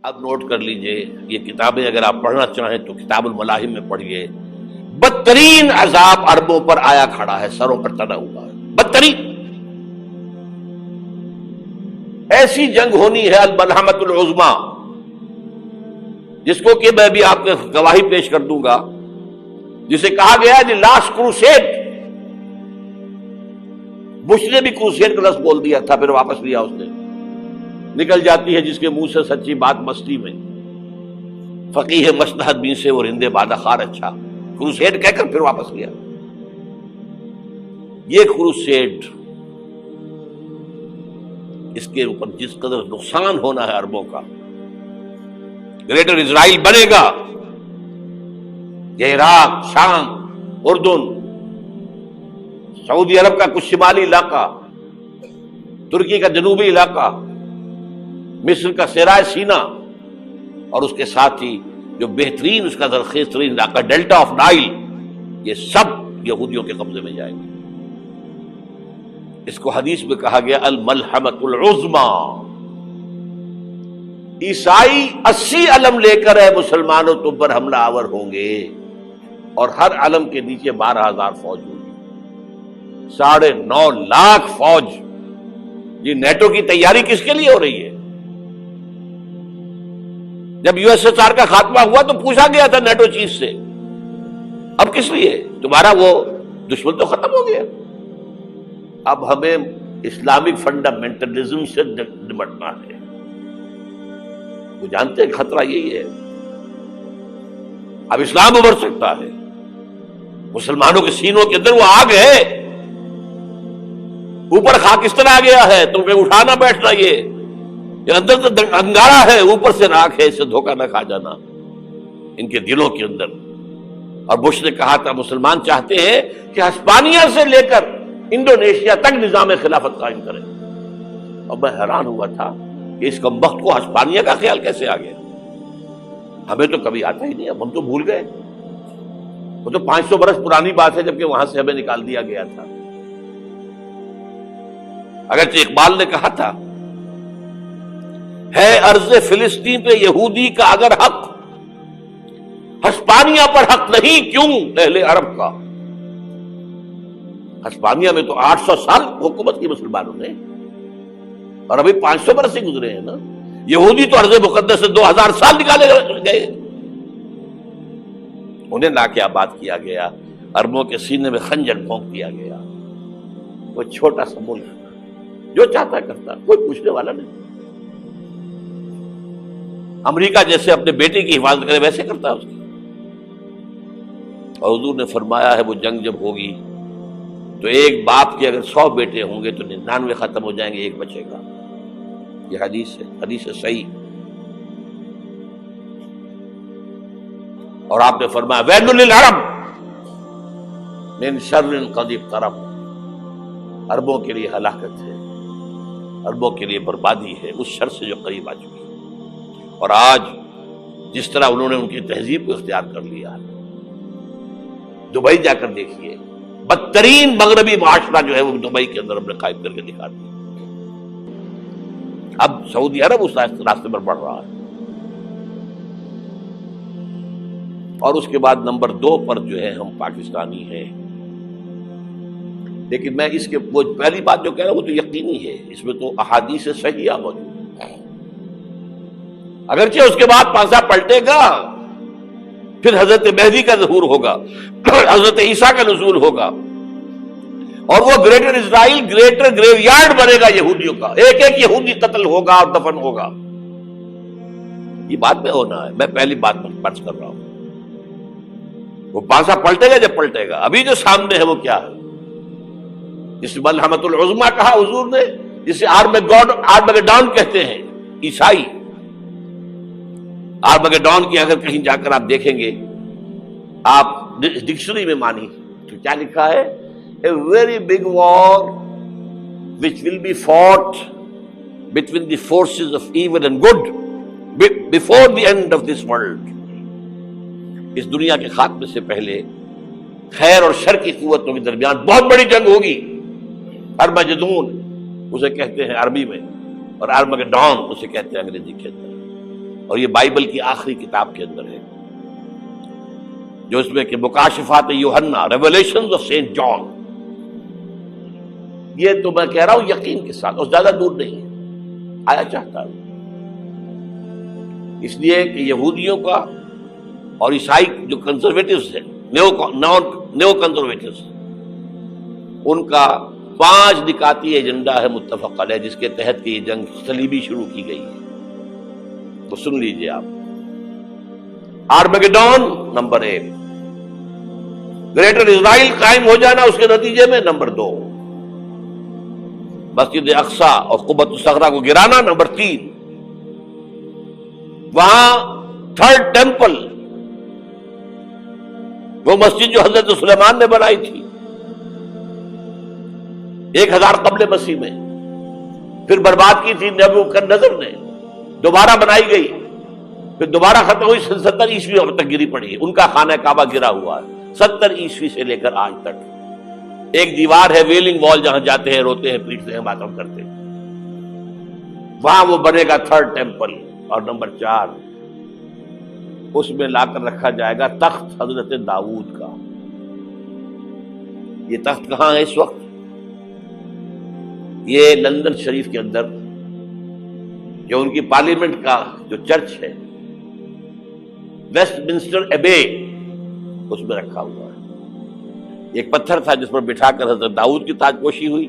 اب نوٹ کر لیجئے، یہ کتابیں اگر آپ پڑھنا چاہیں تو کتاب الملاحم میں پڑھیے. بدترین عذاب عربوں پر آیا کھڑا ہے، سروں پر تنا ہوا ہے، بدترین. ایسی جنگ ہونی ہے الملحمۃ العظمیٰ، جس کو کہ میں بھی آپ کو گواہی پیش کر دوں گا، جسے کہا گیا ہے دی لاسٹ کروسیڈ. بش نے بھی کروسیڈ کا لفظ بول دیا تھا، پھر واپس لیا اس نے. نکل جاتی ہے جس کے منہ سے سچی بات مستی میں. فقیہ مصلحت بھی سے وہ رندے بادہ خار اچھا، کروسیڈ کہہ کر پھر واپس لیا. یہ کروسیڈ، اس کے اوپر جس قدر نقصان ہونا ہے عربوں کا. گریٹر اسرائیل بنے گا، یہ عراق، شام، اردن، سعودی عرب کا کچھ شمالی علاقہ، ترکی کا جنوبی علاقہ، مصر کا صحرائے سینا، اور اس کے ساتھ ہی جو بہترین اس کا زرخیز ترین علاقہ ڈیلٹا آف نائل، یہ سب یہودیوں کے قبضے میں جائیں گے. اس کو حدیث میں کہا گیا الملحمۃ العظمیٰ. عیسائی 80 علم لے کر ہے مسلمانوں تم پر حملہ آور ہوں گے، اور ہر علم کے نیچے 12,000 فوج ہوگی. 9.5 لاکھ فوج. یہ نیٹو کی تیاری کس کے لیے ہو رہی ہے؟ جب یو ایس ایس آر کا خاتمہ ہوا تو پوچھا گیا تھا نیٹو چیف سے، اب کس لیے؟ تمہارا وہ دشمن تو ختم ہو گیا، اب ہمیں اسلامک فنڈامنٹلزم سے نمٹنا ہے. وہ جانتے ہیں خطرہ یہی ہے. اب اسلام ابھر سکتا ہے، مسلمانوں کے سینوں کے اندر وہ آگ ہے، اوپر خاکستر آ گیا ہے، تم پہ اٹھانا بیٹھنا، یہ اندر تو انگارہ ہے، اوپر سے راکھ ہے، اس سے دھوکہ نہ کھا جانا ان کے دلوں کے اندر. اور بش نے کہا تھا مسلمان چاہتے ہیں کہ ہسپانیہ سے لے کر انڈونیشیا تک نظام خلافت قائم کریں. اور میں حیران ہوا تھا کہ اس کمبخت کو ہسپانیہ کا خیال کیسے آ گیا. ہمیں تو کبھی آتا ہی نہیں، اب ہم تو بھول گئے. وہ تو 500 برس پرانی بات ہے جبکہ وہاں سے ہمیں نکال دیا گیا تھا. اگرچہ اقبال نے کہا تھا ہے ارض فلسطین پہ یہودی کا اگر حق، ہسپانیہ پر حق نہیں کیوں اہل عرب کا. ہسپانیہ میں تو 800 سال حکومت کی مسلمانوں نے، اور ابھی 500 برس سے گزرے ہیں نا. یہودی تو ارض مقدس سے 2000 سال نکالے گئے. انہیں لا کے آباد کیا گیا، عربوں کے سینے میں خنجر بھونک دیا گیا. وہ چھوٹا سا ملک جو چاہتا کرتا، کوئی پوچھنے والا نہیں. امریکہ جیسے اپنے بیٹے کی حفاظت کرے ویسے کرتا اس کی. اور حضور نے فرمایا ہے وہ جنگ جب ہوگی تو ایک باپ کے اگر 100 بیٹے ہوں گے تو 99 ختم ہو جائیں گے، ایک بچے گا. یہ حدیث ہے، حدیث ہے صحیح. اور آپ نے فرمایا ویل للعرب من شر قد اقترب. عربوں کے لیے ہلاکت ہے، عربوں کے لیے بربادی ہے اس شر سے جو قریب آ چکی ہے. اور آج جس طرح انہوں نے ان کی تہذیب کو اختیار کر لیا ہے، دبئی جا کر دیکھیے، بدترین مغربی معاشرہ جو ہے وہ دبئی کے اندر ہم نے قائم کر کے دکھا دیا. اب سعودی عرب اس راستے پر بڑھ رہا ہے. اور اس کے بعد نمبر 2 پر جو ہے ہم پاکستانی ہیں. لیکن میں اس کے وہ پہلی بات جو کہہ رہا ہوں وہ تو یقینی ہے، اس میں تو احادیث صحیحہ موجود ہے. اگرچہ اس کے بعد پانسا پلٹے گا، پھر حضرت مہدی کا ظہور ہوگا، حضرت عیسیٰ کا نزول ہوگا، اور وہ گریٹر اسرائیل گریٹر گریو یارڈ بنے گا یہودیوں کا. ایک ایک یہودی قتل ہوگا اور دفن ہوگا. یہ بات میں ہونا ہے، میں پہلی بات پر فرض کر رہا ہوں. وہ پانسا پلٹے گا جب پلٹے گا. ابھی جو سامنے ہے وہ کیا ہے؟ جس ملحمۃ العظمیٰ کہا حضور نے، جسے آرمگیڈون کہتے ہیں عیسائی. آرمگیڈون کی اگر کہیں جا کر آپ دیکھیں گے، آپ ڈکشنری میں مانی تو کیا لکھا ہے؟ A very big war which will be fought between the forces of evil and good before the end of this world. اس دنیا کے خاتمے سے پہلے خیر اور شر کی قوتوں کے درمیان بہت بڑی جنگ ہوگی. ارمجدون اسے کہتے ہیں عربی میں، اور آرمگیڈون اسے کہتے ہیں انگریزی کے اندر. اور یہ بائبل کی آخری کتاب کے اندر ہے، جو اس میں کہ مکاشفات یوحنا، ریویلیشنز آف سینٹ جان. یہ تو میں کہہ رہا ہوں یقین کے ساتھ، اور زیادہ دور نہیں ہے، آیا چاہتا ہوں. اس لیے کہ یہودیوں کا اور عیسائی جو کنزرویٹوز ہیں، نیو کنزرویٹوز، ان کا 5 نکاتی ایجنڈا ہے متفق علیہ، جس کے تحت کہ یہ جنگ صلیبی شروع کی گئی ہے. تو سن لیجئے آپ. آرمیگیڈون نمبر 1، گریٹر اسرائیل قائم ہو جانا اس کے نتیجے میں نمبر 2، مسجد اقصی اور قبۃ الصغریٰ کو گرانا نمبر 3، وہاں 3rd ٹیمپل، وہ مسجد جو حضرت سلیمان نے بنائی تھی 1000 قبل مسیح میں، پھر برباد کی تھی نبوکدنضر نے، دوبارہ بنائی گئی، پھر دوبارہ ختم ہوئی 70 عیسوی تک گری پڑی. ان کا خانہ کعبہ گرا ہوا ہے 70 عیسوی سے لے کر آج تک. ایک دیوار ہے ویلنگ وال، جہاں جاتے ہیں، روتے ہیں، پیٹتے ہیں، ماتم کرتے ہیں، وہاں وہ بنے گا 3rd ٹیمپل. اور نمبر 4، اس میں لا کر رکھا جائے گا تخت حضرت داؤد کا. یہ تخت کہاں ہے اس وقت؟ یہ لندن شریف کے اندر، جو ان کی پارلیمنٹ کا جو چرچ ہے، ویسٹ منسٹر ایبے، اس میں رکھا ہوا ہے. ایک پتھر تھا جس پر بٹھا کر حضرت داؤد کی تاج پوشی ہوئی،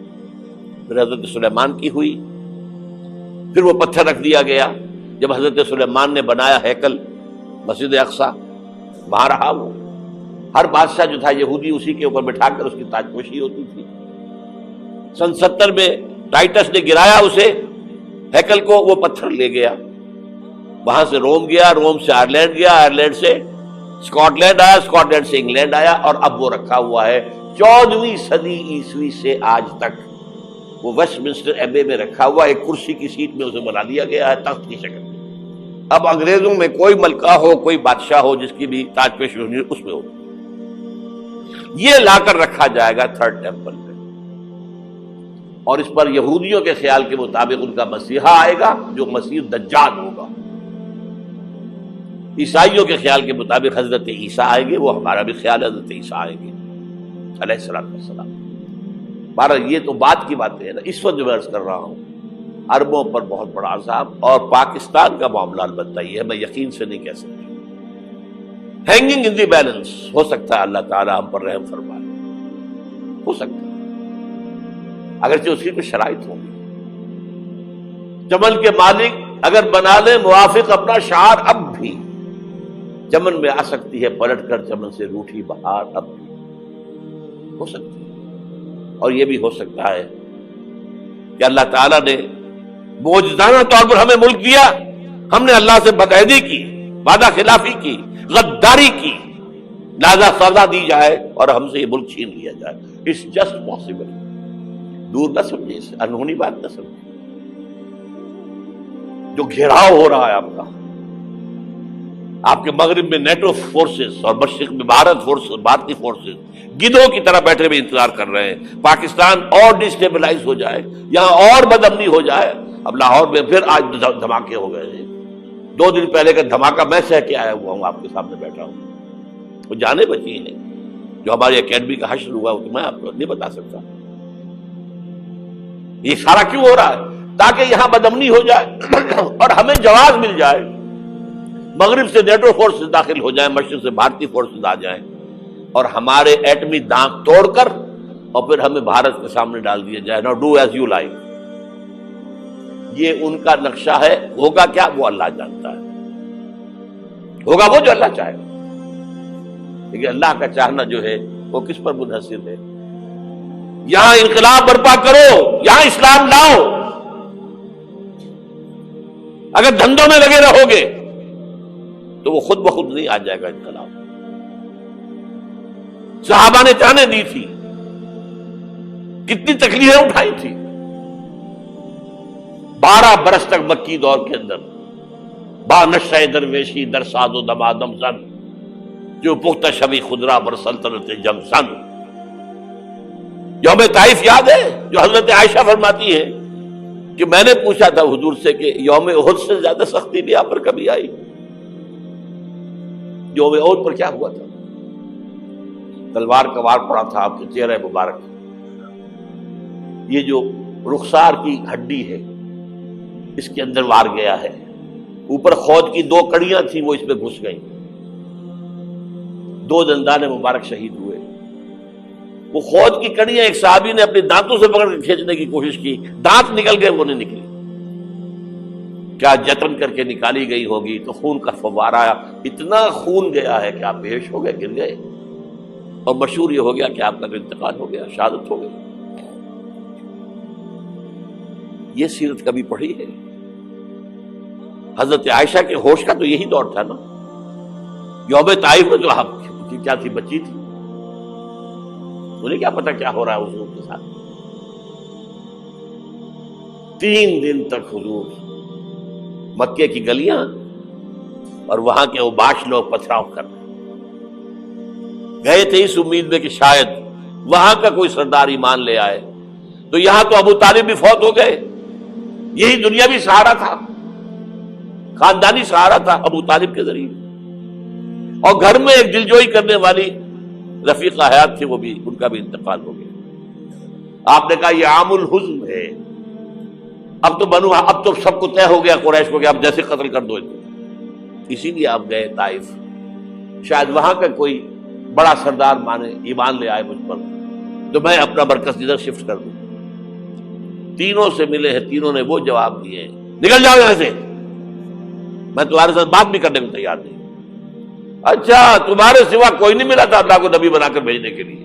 پھر حضرت سلیمان کی ہوئی، پھر وہ پتھر رکھ دیا گیا جب حضرت سلیمان نے بنایا ہیکل مسجد اقصی، وہاں رہا وہ. ہر بادشاہ جو تھا یہودی اسی کے اوپر بٹھا کر اس کی تاج پوشی ہوتی تھی. سن 70 میں ٹائٹس نے گرایا اسے ہیکل کو، وہ پتھر لے گیا، وہاں سے روم گیا، روم سے آئرلینڈ گیا، آئرلینڈ سے اسکاٹ لینڈ آیا، اسکاٹ لینڈ سے انگلینڈ آیا، اور اب وہ رکھا ہوا ہے 14ویں صدی عیسوی سے آج تک. وہ ویسٹ منسٹر ایبے میں رکھا ہوا، ایک کرسی کی سیٹ میں اسے بنا دیا گیا ہے تخت کی شکل میں. اب انگریزوں میں کوئی ملکہ ہو، کوئی بادشاہ ہو جس کی بھی تاج پوشی ہونی اس میں ہو. یہ لا کر رکھا جائے گا 3rd ٹیمپل میں، اور اس پر یہودیوں کے خیال کے مطابق ان کا مسیحا آئے گا جو مسیح دجال ہوگا. عیسائیوں کے خیال کے مطابق حضرت عیسیٰ آئیں گے، وہ ہمارا بھی خیال ہے حضرت عیسیٰ آئیں گے علیہ السلام. بہرحال یہ تو بات کی باتیں ہیں نا. اس وقت جو میں عرض کر رہا ہوں، عربوں پر بہت بڑا عذاب، اور پاکستان کا معاملہ البتہ یہ ہے، میں یقین سے نہیں کہہ سکتا. ہینگنگ ان دی بیلنس، ہو سکتا ہے اللہ تعالی ہم پر رحم فرمائے، ہو سکتا ہے، اگرچہ اسی پہ شرائط ہوں گی. چمن کے مالک اگر بنا لے موافق اپنا شعار، اب بھی چمن میں آ سکتی ہے پلٹ کر چمن سے روٹھی بہار، اب بھی ہو سکتی ہے. اور یہ بھی ہو سکتا ہے کہ اللہ تعالیٰ نے معجزانہ طور پر ہمیں ملک دیا، ہم نے اللہ سے بدعہدی کی، وعدہ خلافی کی، غداری کی، لہذا سزا دی جائے اور ہم سے یہ ملک چھین لیا جائے. It's just possible. دور نہ سمجھے، اسے انہونی بات نہ سمجھے. جو گھیراؤ ہو رہا ہے آپ کے مغرب میں نیٹو فورسز اور مشرق میں بھارتی فورسز گدھوں کی طرح بیٹھے ہوئے انتظار کر رہے ہیں پاکستان اور ڈسٹیبلائز ہو جائے، یہاں اور بدامنی ہو جائے. اب لاہور میں پھر آج دھماکے ہو گئے ہیں. 2 دن پہلے کا دھماکہ میں سہ کے آیا ہوا ہوں، آپ کے سامنے بیٹھا ہوں. وہ جانے بچی ہیں جو ہماری اکیڈمی کا حشر ہوا وہ میں آپ کو نہیں بتا سکتا. یہ سارا کیوں ہو رہا ہے؟ تاکہ یہاں بدامنی ہو جائے اور ہمیں جواز مل جائے. مغرب سے نیٹو فورسز داخل ہو جائیں، مشرق سے بھارتی فورسز آ جائیں، اور ہمارے ایٹمی دانت توڑ کر اور پھر ہمیں بھارت کے سامنے ڈال دیا جائے. نو ڈو ایز یو لائک. یہ ان کا نقشہ ہے. ہوگا کیا وہ اللہ جانتا ہے. ہوگا وہ جو اللہ چاہے. لیکن اللہ کا چاہنا جو ہے وہ کس پر منحصر ہے؟ یہاں انقلاب برپا کرو، یہاں اسلام لاؤ. اگر دھندوں میں لگے رہو گے تو وہ خود بخود نہیں آ جائے گا انقلاب. صحابہ نے جانیں دی تھی، کتنی تکلیفیں اٹھائی تھی. 12 برس تک مکی دور کے اندر با نشہ درویشی در ساز و دمادم زن، جو پختہ شبی خدرہ بر سلطنت جم سن. یوم طائف یاد ہے جو حضرت عائشہ فرماتی ہے کہ میں نے پوچھا تھا حضور سے کہ یوم احد سے زیادہ سختی بھی آپ پر کبھی آئی؟ یوم احد پر کیا ہوا تھا؟ تلوار کا وار پڑا تھا آپ کے چہرہ مبارک، یہ جو رخسار کی ہڈی ہے اس کے اندر وار گیا ہے، اوپر خود کی 2 کڑیاں تھیں وہ اس میں گھس گئیں، 2 دندان مبارک شہید ہوئے۔ وہ خود کی کڑیاں ایک صحابی نے اپنے دانتوں سے پکڑ کے کھینچنے کی کوشش کی، دانت نکل گئے، وہ نہیں نکلی، کیا جتن کر کے نکالی گئی ہوگی تو خون کا فوارہ آیا، اتنا خون گیا ہے کہ آپ بے ہوش ہو گئے، گر گئے، اور مشہور یہ ہو گیا کہ آپ کا انتقال ہو گیا، شہادت ہو گئی۔ یہ سیرت کبھی پڑھی ہے؟ حضرت عائشہ کے ہوش کا تو یہی دور تھا نا، یوم طائف میں جو آپ کی کیا تھی، بچی تھی، انہیں کیا پتا کیا ہو رہا ہے حضور کے ساتھ۔ 3 دن تک حضور مکے کی گلیاں اور وہاں کے اوباش لوگ پتھراؤ کر رہے گئے تھے اس امید میں کہ شاید وہاں کا کوئی سردار ایمان لے آئے، تو یہاں تو ابو طالب بھی فوت ہو گئے، یہی دنیاوی سہارا تھا، خاندانی سہارا تھا ابو طالب کے ذریعے، اور گھر میں ایک دلجوئی کرنے والی رفیقہ حیات تھی، وہ بھی، ان کا بھی انتقال ہو گیا۔ آپ نے کہا یہ عام الحزن ہے، اب تو سب کو طے ہو گیا قریش کو کہ اب جیسے قتل کر دو، اسی لیے آپ گئے طائف، شاید وہاں کا کوئی بڑا سردار مانے، ایمان لے آئے مجھ پر، تو میں اپنا مرکز ادھر شفٹ کر دوں۔ تینوں سے ملے ہیں، تینوں نے وہ جواب دیے، نکل جاؤ یہاں سے، میں تمہارے ساتھ بات بھی کرنے کو تیار نہیں۔ اچھا، تمہارے سوا کوئی نہیں ملا تھا اللہ کو نبی بنا کر بھیجنے کے لیے؟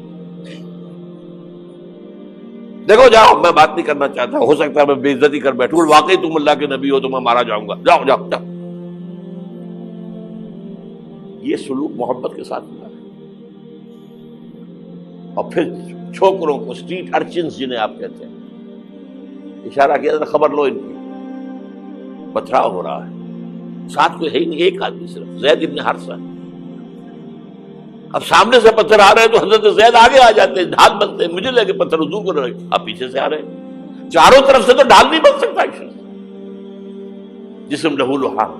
دیکھو جاؤ، میں بات نہیں کرنا چاہتا، ہو سکتا ہے میں بے عزتی کر بیٹھوں، واقعی تم اللہ کے نبی ہو تو میں مارا جاؤں گا، جاؤ جاؤ جاؤ۔ یہ سلوک محبت کے ساتھ ہوا ہے۔ اور پھر چھوکروں کو، اسٹریٹ ارچنز جنہیں آپ کہتے ہیں، اشارہ کیا تھا، خبر لو ان کی، پتھراؤ ہو رہا ہے، ساتھ کوئی ہے ہی نہیں، ایک آدمی صرف، زید ابن حارثہ۔ اب سامنے سے پتھر آ رہے ہیں تو حضرت زید آگے آ جاتے ہیں، ڈھال بنتے ہیں، مجھے لگے پتھر حضور کو رہے، آپ پیچھے سے آ رہے ہیں، چاروں طرف سے تو ڈھال نہیں بن سکتا ایک شخص، جسم لہو لہان،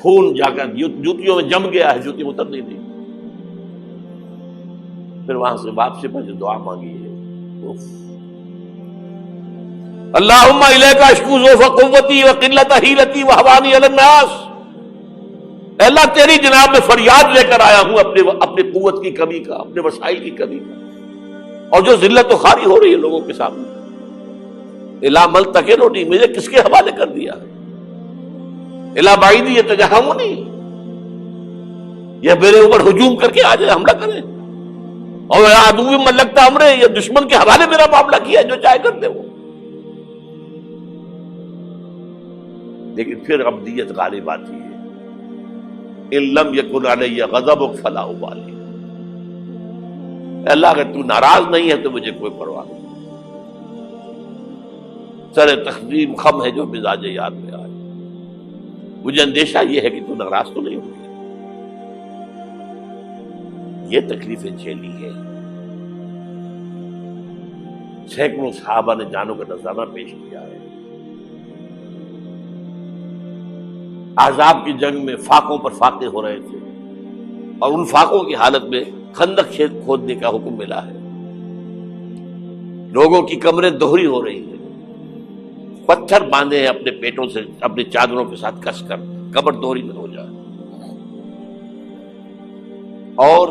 خون جا کر جوتیوں میں جم گیا ہے، جوتی اتر نہیں دی۔ پھر وہاں سے واپسی پر جو دعا مانگی ہے، اللہم الیک اشکو ضعف قوتی وقلت حیلتی وہوانی علی الناس، اے اللہ تیری جناب میں فریاد لے کر آیا ہوں اپنی قوت کی کمی کا، اپنے وسائل کی کمی کا، اور جو ذلت و خواری ہو رہی ہے لوگوں کے سامنے، الا ملتقننی، مجھے کس کے حوالے کر دیا ہے، الا بعیدی یتجہمنی، یہ میرے اوپر ہجوم کر کے آ جائے، حملہ کرے، اور عدو من لگتا امرے، یہ دشمن کے حوالے میرا معاملہ کیا، جو چاہے کرتے وہ۔ لیکن پھر عبدیت غالب آتی ہے، ان لم یکن علی غضبک فلا ابالی، اللہ اگر تو ناراض نہیں ہے تو مجھے کوئی پرواہ نہیں، سر تقدیم خم ہے جو مزاج یاد میں آئے، مجھے اندیشہ یہ ہے کہ تو ناراض تو نہیں ہوگی۔ یہ تکلیفیں جھیلی ہے، سینکڑوں صحابہ نے جانوں کا نذرانہ پیش کیا ہے، احزاب کی جنگ میں فاقوں پر فاقے ہو رہے تھے، اور ان فاقوں کی حالت میں خندق کھودنے کا حکم ملا ہے، لوگوں کی کمریں دوہری ہو رہی ہیں، پتھر باندھے ہیں اپنے پیٹوں سے، اپنی چادروں کے ساتھ کس کر کمر دوہری نہ ہو جائے۔ اور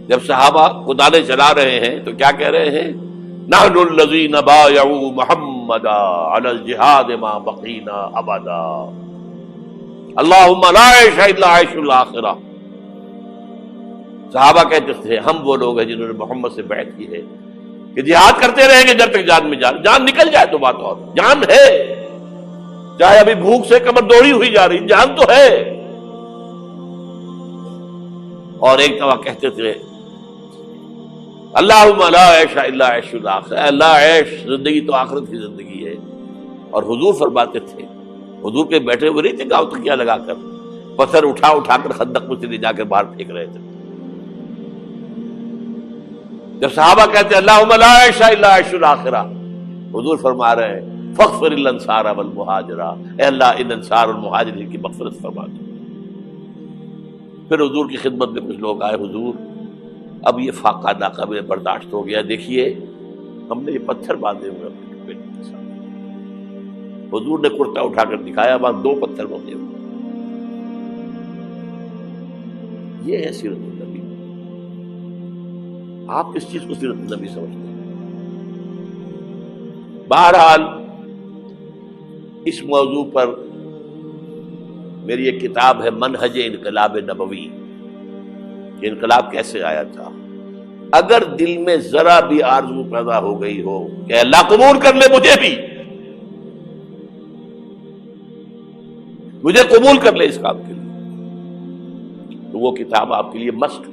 جب صحابہ کدالیں چلا رہے ہیں تو کیا کہہ رہے ہیں، نحن الذین بایعوا محمدا علی الجہاد ما بقینا ابدا، اللہم لا عیش الا عیش الاخرہ۔ صحابہ کہتے تھے ہم وہ لوگ ہیں جنہوں نے محمد سے بیعت کی ہے کہ جہاد کرتے رہیں گے جب تک جان میں جان نکل جائے تو بات، اور جان ہے، چاہے ابھی بھوک سے کمر دوڑی ہوئی جا رہی، جان تو ہے۔ اور ایک دفعہ کہتے تھے اللہم لا عیش الا عیش الاخرہ، اللہ عیش، زندگی تو آخرت کی زندگی ہے۔ اور حضور فرماتے تھے، حضور کے بیٹھے ہوئے نہیں تھے گاؤں تکیہ لگا کر، پتھر اٹھا کر خندق میں سے لے جا کر باہر پھینک رہے تھے، جب صحابہ کہتے ہیں اللہم لا عیش الا عیش الاخرہ، حضور فرما رہے ہیں فاغفر الانصار والمہاجرہ، اے اللہ ان انصار اور مہاجرین کی مغفرت فرما دو۔ پھر حضور کی خدمت میں کچھ لوگ آئے، حضور اب یہ فاقہ ناقابل برداشت ہو گیا، دیکھیے ہم نے یہ پتھر باندھے ہوئے اپنے پیٹ کے ساتھ۔ حضور نے کرتا اٹھا کر دکھایا، وہاں 2 پتھر باندھے ہوئے۔ یہ ہے سیرت النبی۔ آپ کس چیز کو سیرت النبی سمجھتے ہیں؟ بہرحال اس موضوع پر میری ایک کتاب ہے منہج انقلاب نبوی، کہ انقلاب کیسے آیا تھا۔ اگر دل میں ذرا بھی آرزو پیدا ہو گئی ہو کہ اللہ قبول کر لے مجھے قبول کر لے اس کام کے لیے، تو وہ کتاب آپ کے لیے مسٹ